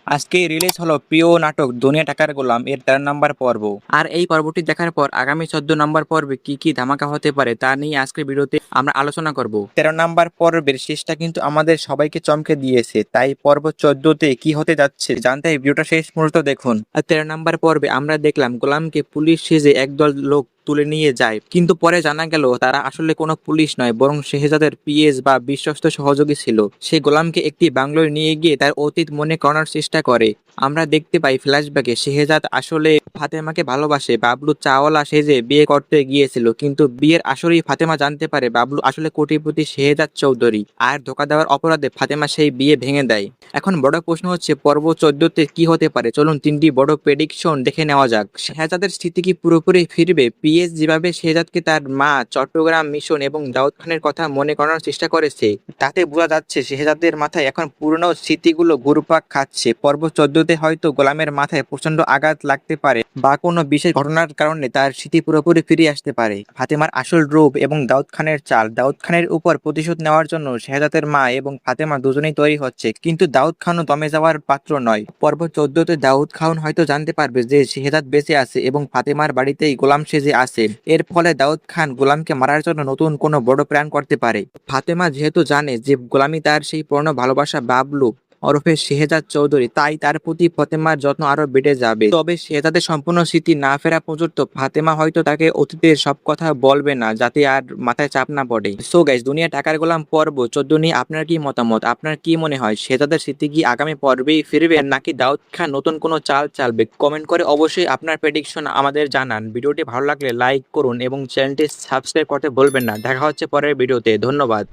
আজকে রিলিজ হলো প্রিয় নাটক দুনিয়া টাকার গোলাম এর 13 নম্বর পর্ব। আর এই পর্বটি দেখার পর আগামী 14 নম্বর পর্বে কি কি ধামাকা হতে পারে তা নিয়ে আজকের ভিডিওতে আমরা আলোচনা করব। 13 নম্বর পর্বের শেষটা কিন্তু আমাদের সবাইকে চমকে দিয়েছে, তাই পর্ব 14তে কি হতে যাচ্ছে জানতে এই ভিডিওটা শেষ পর্যন্ত দেখুন। আর 13 নম্বর পর্বে আমরা দেখলাম গোলামকে পুলিশ সেজে একদল লোক তুলে নিয়ে যায়, কিন্তু পরে জানা গেল তারা আসলে কোনো পুলিশ নয়, বরং শেহজাদের পিএস বা বিশ্বস্ত সহযোগী ছিল। সে গোলামকে একটি বাংলোয় নিয়ে গিয়ে তার অতীত মনে করার চেষ্টা করে। আমরা দেখতে পাই ফ্ল্যাশব্যাকে শেহজাদ আসলে ফাতেমাকে ভালোবাসে। বাবলু চাওয়ালা সেজে বিয়ে করতে গিয়েছিল, কিন্তু বিয়ের আসরেই ফাতেমা জানতে পারে বাবলু আসলে কোটিপতি শেহজাদ চৌধুরী, আর ধোকা দেওয়ার অপরাধে ফাতেমা সেই বিয়ে ভেঙে দেয়। এখন বড় প্রশ্ন হচ্ছে পর্ব 14তে কি হতে পারে। চলুন তিনটি বড় প্রেডিকশন দেখে নেওয়া যাক। শেহজাদের স্মৃতি কি পুরোপুরি ফিরবে? পিএস যেভাবে শেহজাদকে তার মা, চট্টগ্রাম মিশন এবং দাউদ খানের কথা মনে করানোর চেষ্টা করেছে, তাতে বোঝা যাচ্ছে শেহজাদের মাথায় এখন পুরনো স্মৃতিগুলো ঘুরপাক খাচ্ছে। পর্ব 14তে হয়তো গোলামের মাথায় প্রচন্ড আঘাত লাগতে পারে, বা কোনো বিশেষ ঘটনার কারণে তার স্মৃতি পুরোপুরি ফিরে আসতে পারে। ফাতেমার আসল রূপ এবং দাউদ খানের চাল। দাউদ খানের উপর প্রতিশোধ নেওয়ার জন্য শেহজাদের মা এবং ফাতেমা দুজনেই তৈরি হচ্ছে, কিন্তু দাউদ খানও দমে যাওয়ার পাত্র নয়। পর্ব 14তে দাউদ খান হয়তো জানতে পারবে যে শেহজাদ বেঁচে আছে এবং ফাতেমার বাড়িতেই গোলাম সেজে আছে। এর ফলে দাউদ খান গোলামকে মারার জন্য নতুন কোনো বড় প্ল্যান করতে পারে। ফাতেমা যেহেতু জানে যে গোলামি তার সেই পুরনো ভালোবাসা বাবলু ওরফে শেহজাদ চৌধুরী, তাই তার প্রতি ফাতেমার যত্ন আরো বেড়ে যাবে। তবে শেহজাদের সম্পূর্ণ স্মৃতি না ফেরা পর্যন্ত ফাতেমা হয়তো তাকে অতীতের সব কথা বলবে না, যাতে আর মাথায় চাপ না পড়ে। সো গাইস, দুনিয়া টাকার গোলাম পর্ব 14 নিয়ে আপনার কি মতামত? আপনার কি মনে হয় শেহজাদের স্মৃতি কি আগামী পর্বেই ফিরবে, নাকি দাউদ খান নতুন কোনো চাল চালবে? কমেন্ট করে অবশ্যই আপনার প্রেডিকশন আমাদের জানান। ভিডিওটি ভালো লাগলে লাইক করুন এবং চ্যানেলটি সাবস্ক্রাইব করতে ভুলবেন না। দেখা হচ্ছে পরের ভিডিওতে। ধন্যবাদ।